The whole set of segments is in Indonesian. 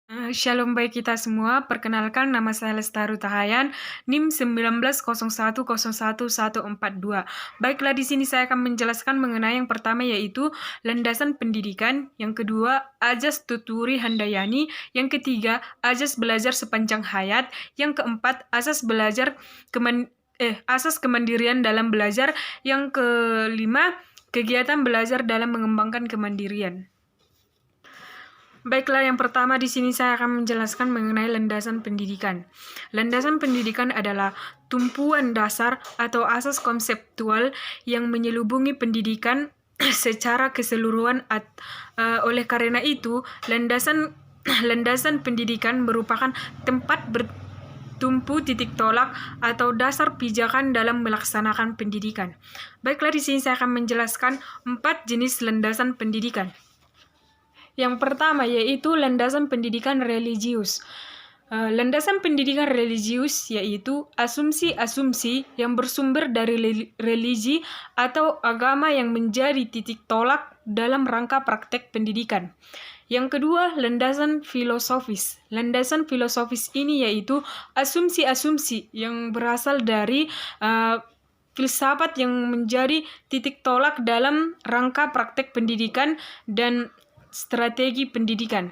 Shalom baik kita semua, perkenalkan nama saya Lestaru Tahayan, NIM 1901011142. Baiklah, di sini saya akan menjelaskan mengenai yang pertama yaitu landasan pendidikan, yang kedua Azas Tuturi Handayani, yang ketiga Azas belajar sepanjang hayat, yang keempat asas kemandirian dalam belajar, yang kelima kegiatan belajar dalam mengembangkan kemandirian. Baiklah, yang pertama di sini saya akan menjelaskan mengenai landasan pendidikan. Landasan pendidikan adalah tumpuan dasar atau asas konseptual yang menyelubungi pendidikan secara keseluruhan. Oleh karena itu, landasan pendidikan merupakan tempat bertumpu titik tolak atau dasar pijakan dalam melaksanakan pendidikan. Baiklah, di sini saya akan menjelaskan 4 jenis landasan pendidikan. Yang pertama yaitu landasan pendidikan religius. Landasan pendidikan religius yaitu asumsi-asumsi yang bersumber dari religi atau agama yang menjadi titik tolak dalam rangka praktek pendidikan. Yang kedua, landasan filosofis. Landasan filosofis ini yaitu asumsi-asumsi yang berasal dari filsafat yang menjadi titik tolak dalam rangka praktek pendidikan dan strategi pendidikan.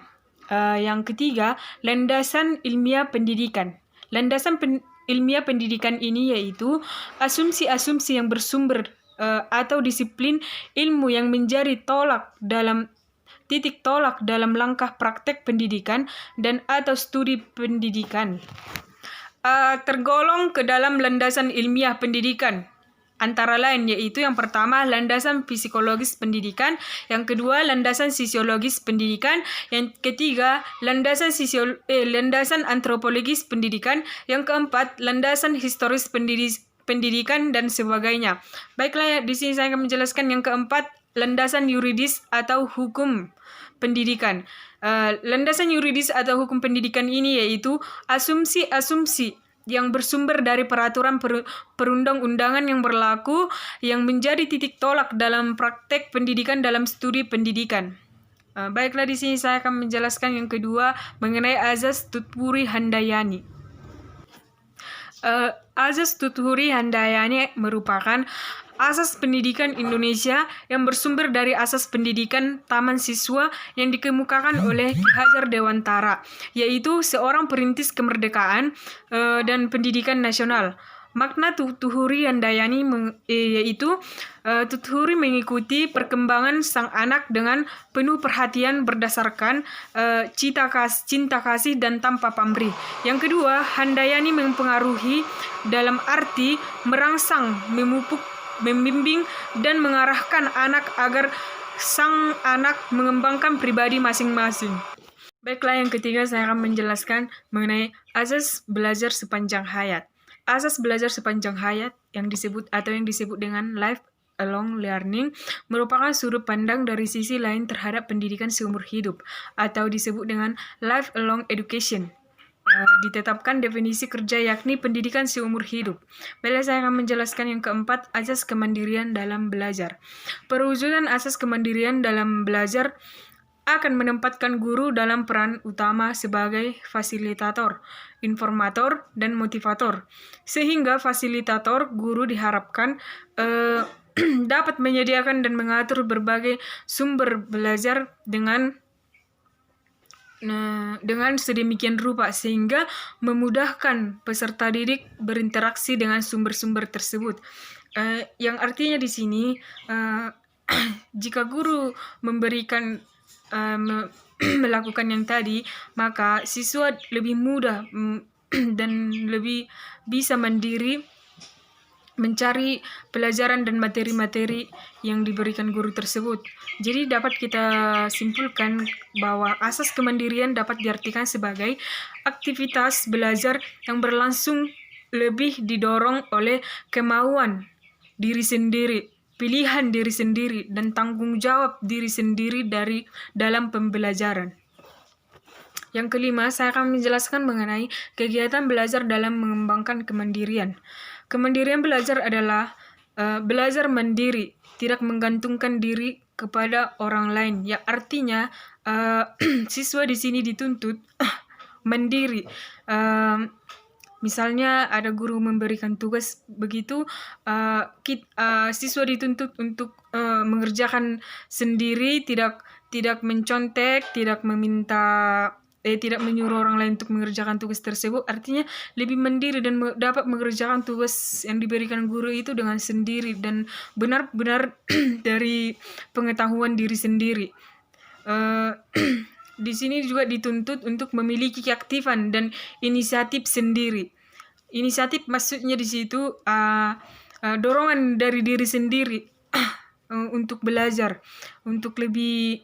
Yang ketiga, landasan ilmiah pendidikan. Landasan ilmiah pendidikan ini yaitu asumsi-asumsi yang bersumber atau disiplin ilmu yang menjadi titik tolak dalam langkah praktek pendidikan dan atau studi pendidikan. Tergolong ke dalam landasan ilmiah pendidikan. Antara lain yaitu yang pertama landasan psikologis pendidikan, yang kedua landasan sosiologis pendidikan, yang ketiga landasan antropologis pendidikan, yang keempat landasan historis pendidikan dan sebagainya. Baiklah, di sini saya akan menjelaskan yang keempat, landasan yuridis atau hukum pendidikan. Landasan yuridis atau hukum pendidikan ini yaitu asumsi-asumsi yang bersumber dari peraturan perundang-undangan yang berlaku yang menjadi titik tolak dalam praktek pendidikan dalam studi pendidikan. Baiklah, di sini saya akan menjelaskan yang kedua mengenai Azas Tuturi Handayani. Azas Tuturi Handayani merupakan asas pendidikan Indonesia yang bersumber dari asas pendidikan taman siswa yang dikemukakan oleh Ki Hajar Dewantara, yaitu seorang perintis kemerdekaan dan pendidikan nasional. Makna Tuturi Handayani yaitu Tuturi mengikuti perkembangan sang anak dengan penuh perhatian berdasarkan cinta kasih dan tanpa pamrih. Yang kedua, Handayani mempengaruhi dalam arti merangsang, memupuk, membimbing dan mengarahkan anak agar sang anak mengembangkan pribadi masing-masing. Baiklah, yang ketiga saya akan menjelaskan mengenai asas belajar sepanjang hayat. Asas belajar sepanjang hayat yang disebut dengan lifelong learning merupakan sudut pandang dari sisi lain terhadap pendidikan seumur hidup atau disebut dengan lifelong education. Ditetapkan definisi kerja yakni pendidikan seumur hidup. Baiklah, saya akan menjelaskan yang keempat, asas kemandirian dalam belajar. Perwujudan asas kemandirian dalam belajar akan menempatkan guru dalam peran utama sebagai fasilitator, informator, dan motivator. Sehingga fasilitator guru diharapkan dapat menyediakan dan mengatur berbagai sumber belajar dengan sedemikian rupa sehingga memudahkan peserta didik berinteraksi dengan sumber-sumber tersebut. Yang artinya di sini jika guru memberikan melakukan yang tadi, maka siswa lebih mudah dan lebih bisa mandiri mencari pelajaran dan materi-materi yang diberikan guru tersebut. Jadi dapat kita simpulkan bahwa asas kemandirian dapat diartikan sebagai aktivitas belajar yang berlangsung lebih didorong oleh kemauan diri sendiri, pilihan diri sendiri, dan tanggung jawab diri sendiri dalam pembelajaran. Yang kelima, saya akan menjelaskan mengenai kegiatan belajar dalam mengembangkan kemandirian. Kemandirian belajar adalah belajar mandiri, tidak menggantungkan diri kepada orang lain. Ya artinya siswa di sini dituntut mandiri. Misalnya ada guru memberikan tugas begitu, siswa dituntut untuk mengerjakan sendiri, tidak mencontek, tidak menyuruh orang lain untuk mengerjakan tugas tersebut. Artinya lebih mandiri dan dapat mengerjakan tugas yang diberikan guru itu dengan sendiri dan benar-benar dari pengetahuan diri sendiri. Di sini juga dituntut untuk memiliki keaktifan dan inisiatif sendiri. Inisiatif maksudnya di situ dorongan dari diri sendiri untuk belajar, untuk lebih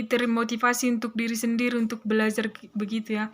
termotivasi untuk diri sendiri untuk belajar begitu ya.